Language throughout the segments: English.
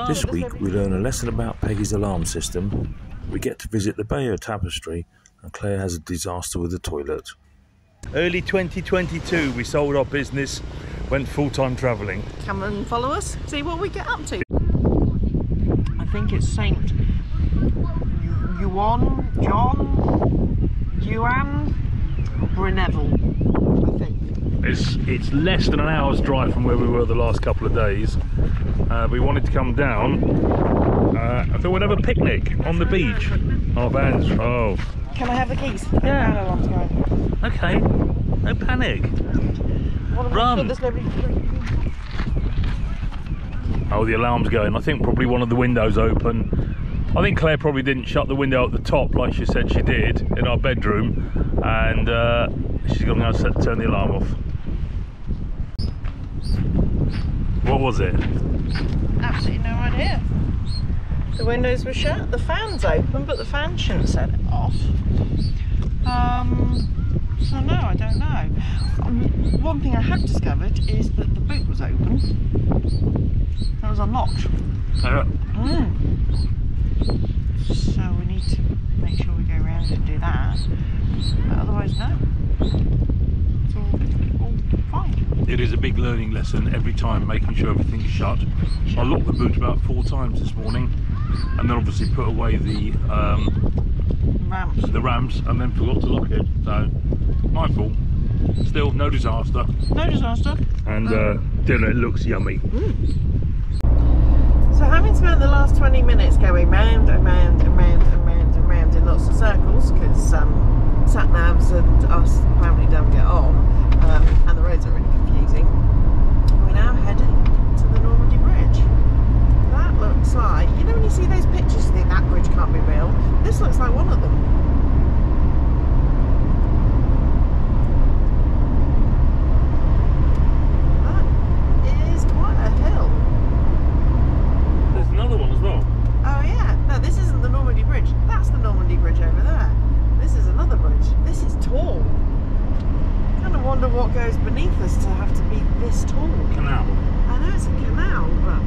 This week we learn a lesson about Peggy's alarm system, we get to visit the Bayeux Tapestry, and Claire has a disaster with the toilet. Early 2022 we sold our business, went full-time travelling. Come and follow us, see what we get up to. I think it's Saint John Bruneville, I think. It's less than an hour's drive from where we were the last couple of days. We wanted to come down. I thought we'd have a picnic on the beach. Our vans. Oh. Can I have the keys? Yeah. Okay. No panic. Run. Oh, the alarm's going. I think probably one of the windows open. I think Claire probably didn't shut the window at the top like she said she did in our bedroom, and she's going to go turn the alarm off. What was it? Absolutely no idea. The windows were shut, the fan's open, but the fan shouldn't set it off. So no, I don't know. One thing I have discovered is that the boot was open. That was unlocked. So we need to make sure we go around and do that. But otherwise, no. It's all fine. It is a big learning lesson every time, making sure everything's shut. I locked the boot about 4 times this morning, and then obviously put away the ramps, and then forgot to lock it. So my fault. Still, no disaster. No disaster. And dinner looks yummy. So having spent the last 20 minutes going round and round and round and round and round in lots of circles, because sat-navs and us apparently don't get on, and the roads are really confusing, we're now heading to the Normandy Bridge. That looks like, you know when you see those pictures you think that bridge can't be real? This looks like one of them. What goes beneath us to have to be this tall? Canal. I know it's a canal, but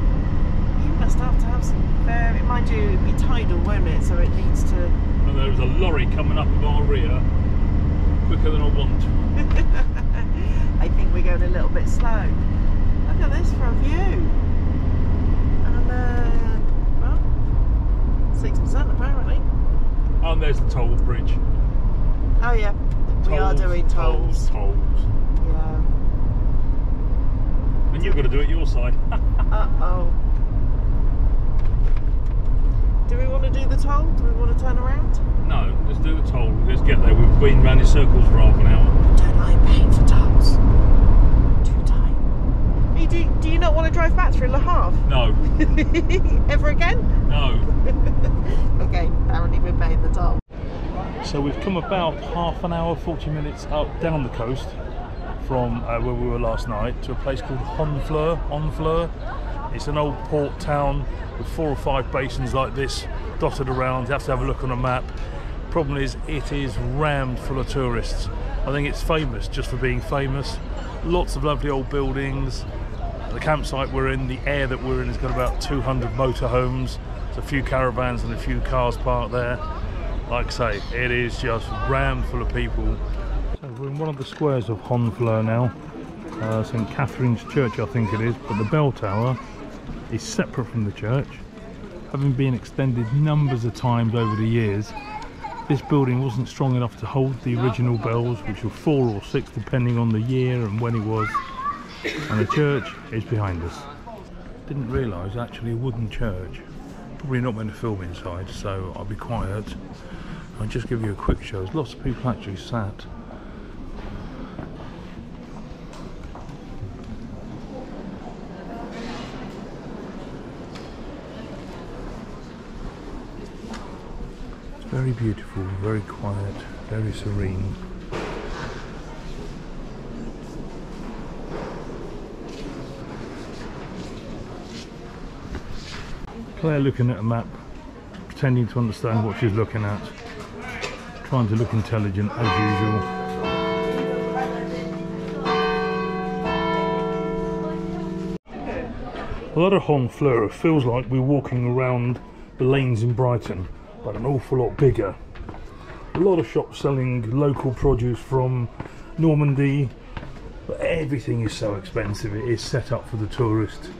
you must have to have some very, mind you, it'd be tidal, won't it? So it needs to. And there's a lorry coming up of our rear, quicker than I want. I think we're going a little bit slow. Look at this for a view. And well, 6% apparently. And there's the toll bridge. Oh yeah. We are doing tolls. Tolls. Yeah. And you've got to do it your side. Uh-oh. Do we want to do the toll? Do we want to turn around? No, let's do the toll. Let's get there. We've been round in circles for half an hour. I don't like paying for tolls. Too tight. Do you not want to drive back through Le Havre? No. Ever again? No. Okay, apparently we're paying the toll. So we've come about half an hour, 40 minutes up down the coast from where we were last night to a place called Honfleur. It's an old port town with 4 or 5 basins like this dotted around. You have to have a look on a map. Problem is, it is rammed full of tourists. I think it's famous just for being famous. Lots of lovely old buildings. The campsite we're in, the area that we're in, has got about 200 motorhomes. There's a few caravans and a few cars parked there. Like I say, it is just rammed full of people. So we're in one of the squares of Honfleur now. St Catherine's Church I think it is, but the bell tower is separate from the church. Having been extended numbers of times over the years, this building wasn't strong enough to hold the original bells, which were 4 or 6 depending on the year and when it was. And the church is behind us. Didn't realise actually a wooden church. Probably not meant to film inside, so I'll be quiet. I'll just give you a quick show. There's lots of people actually sat. It's very beautiful, very quiet, very serene. Claire looking at a map, pretending to understand what she's looking at, trying to look intelligent as usual. A lot of Honfleur feels like we're walking around the lanes in Brighton, but an awful lot bigger. A lot of shops selling local produce from Normandy, but everything is so expensive. It is set up for the tourist.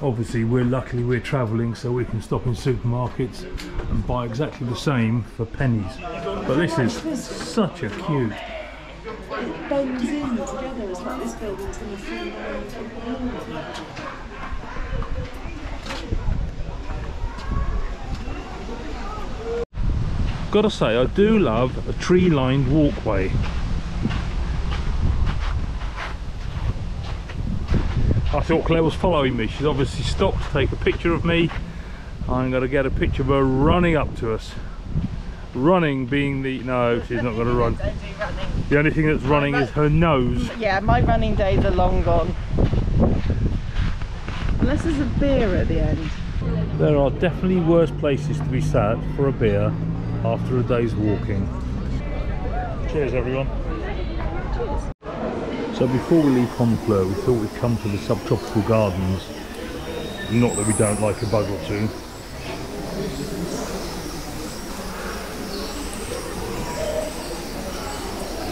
Obviously we're travelling, so we can stop in supermarkets and buy exactly the same for pennies. But this is such a queue. It bends in together. It's like this building's going to fall down. Gotta say, I do love a tree-lined walkway. I thought Claire was following me. She's obviously stopped to take a picture of me. I'm going to get a picture of her running up to us. Running being the... no, she's not going to run. Don't do running. The only thing that's running is her nose. Yeah, my running days are long gone. Unless there's a beer at the end. There are definitely worse places to be sat for a beer after a day's walking. Cheers everyone. So before we leave Honfleur, we thought we'd come to the subtropical gardens. Not that we don't like a bug or two.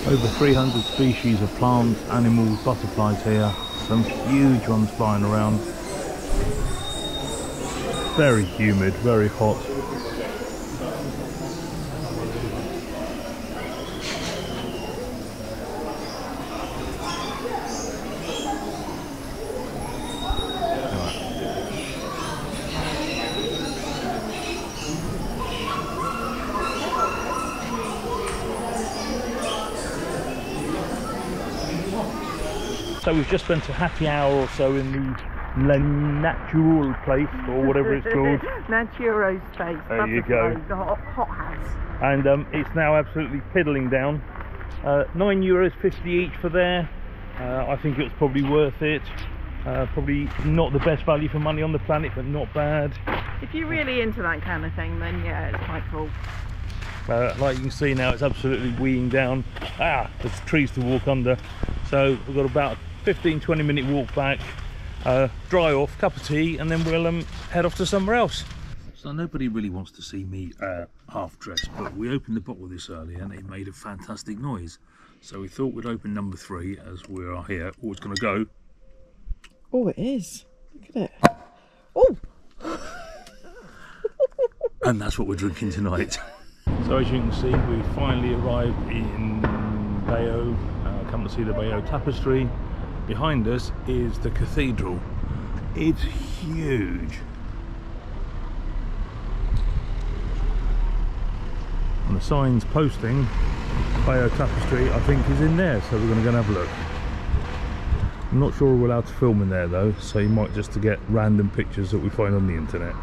Over 300 species of plants, animals, butterflies here. Some huge ones flying around. Very humid, very hot. So we've just spent a happy hour or so in the La Natural place, or whatever it's called. Naturo space. There you go. The hot house. And it's now absolutely piddling down. €9.50 each for there. I think it was probably worth it. Probably not the best value for money on the planet, but not bad. If you're really into that kind of thing, then yeah, it's quite cool. Like you can see now, it's absolutely weeing down. There's trees to walk under. So we've got about a 15-20 minute walk back, dry off, cup of tea, and then we'll head off to somewhere else. So nobody really wants to see me half dressed, but we opened the bottle this earlier and it made a fantastic noise. So we thought we'd open number 3 as we are here. Oh, it's going to go. Oh, it is. Look at it. Oh! And that's what we're drinking tonight. So as you can see, we finally arrived in Bayeux, come to see the Bayeux Tapestry. Behind us is the cathedral. It's huge. And the signs posting Bayeux Tapestry, I think, is in there, so we're going to go and have a look. I'm not sure we're allowed to film in there though, so you might just get random pictures that we find on the internet.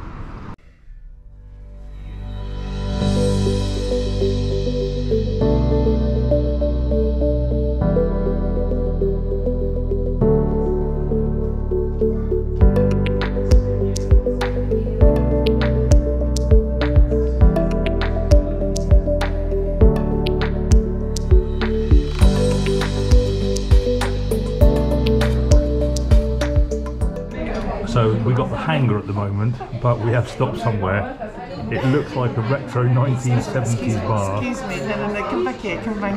So we got the hangar at the moment, but we have stopped somewhere. It looks like a retro 1970s bar. Excuse me, no, come back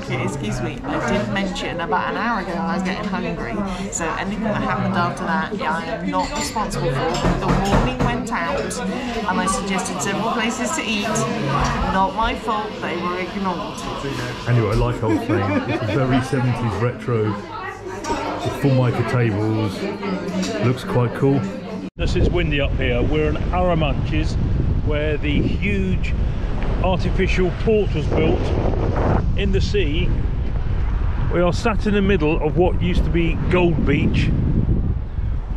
here, excuse me. I did mention about an hour ago I was getting hungry, so anything that happened after that, yeah, I am not responsible for. The warning went out, and I suggested several places to eat. Not my fault, they were ignored. Anyway, like I was saying, it's a very 70s retro. With full mica tables, looks quite cool. This is windy up here. We're in Aramanches, where the huge artificial port was built in the sea. We are sat in the middle of what used to be Gold Beach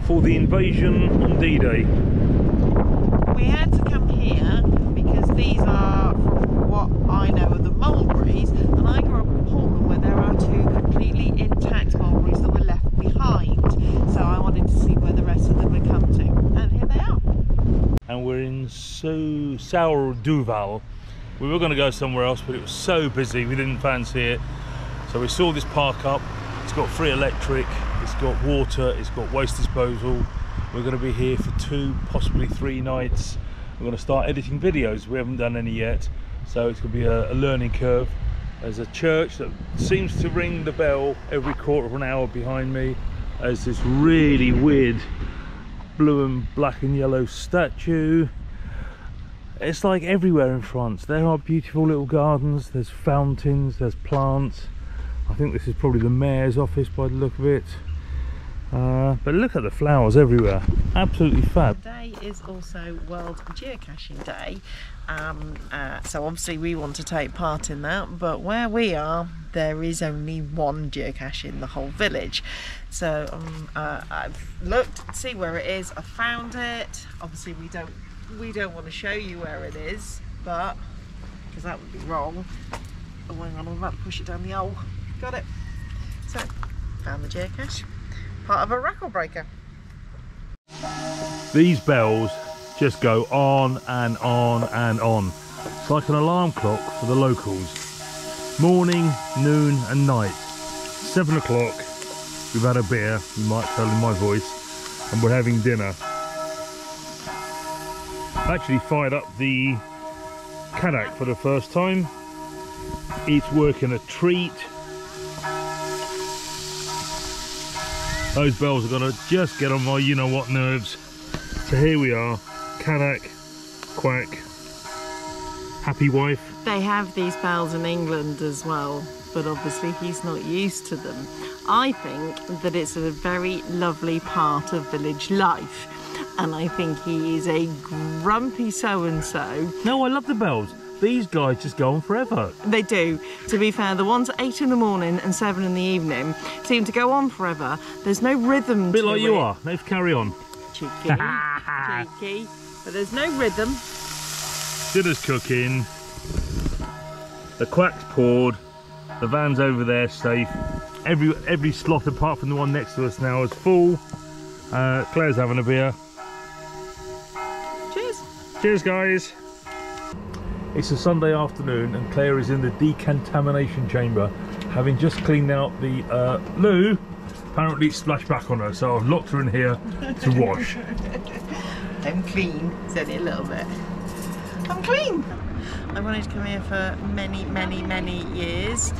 for the invasion on D-Day. We had to come here because these are, from what I know, of the mulberries, and I grew up in Poland where there are 2 completely intact mulberries that were left behind, so I wanted to see where the rest of them would come to, and here they are. And we're in Sour-Duval. We were going to go somewhere else, but it was so busy we didn't fancy it, so we saw this park up. It's got free electric, it's got water, it's got waste disposal, We're going to be here for 2, possibly 3 nights. We're going to start editing videos. We haven't done any yet, so it's going to be a learning curve. There's a church that seems to ring the bell every quarter of an hour behind me. There's this really weird blue and black and yellow statue. It's like everywhere in France. There are beautiful little gardens, there's fountains, there's plants. I think this is probably the mayor's office by the look of it. But look at the flowers everywhere, absolutely fab. Today is also World Geocaching Day, so obviously we want to take part in that, but where we are there is only one geocache in the whole village. So I've looked to see where it is. I found it. Obviously we don't want to show you where it is, but because that would be wrong. Oh, hang on, I'm about to push it down the hole. Got it. So found the geocache. Part of a record breaker. These bells just go on and on and on. It's like an alarm clock for the locals. Morning, noon and night. 7 o'clock, we've had a beer, you might tell in my voice, and we're having dinner. I actually fired up the Kadak for the first time. It's working a treat. Those bells are gonna just get on my you-know-what nerves. So here we are, Kadak, Quack, Happy Wife. They have these bells in England as well, but obviously he's not used to them. I think that it's a very lovely part of village life, and I think he is a grumpy so-and-so. No, I love the bells. These guys just go on forever. They do. To be fair, the ones at 8 in the morning and 7 in the evening seem to go on forever. There's no rhythm to it. A bit like you are. Let's carry on. Cheeky, cheeky. But there's no rhythm. Dinner's cooking. The Quack's poured. The van's over there safe. Every slot apart from the one next to us now is full. Claire's having a beer. Cheers. Cheers, guys. It's a Sunday afternoon and Claire is in the decontamination chamber, having just cleaned out the loo. Apparently it splashed back on her, so I've locked her in here to wash. I'm clean. It's only a little bit. I'm clean. I wanted to come here for many, many, many years.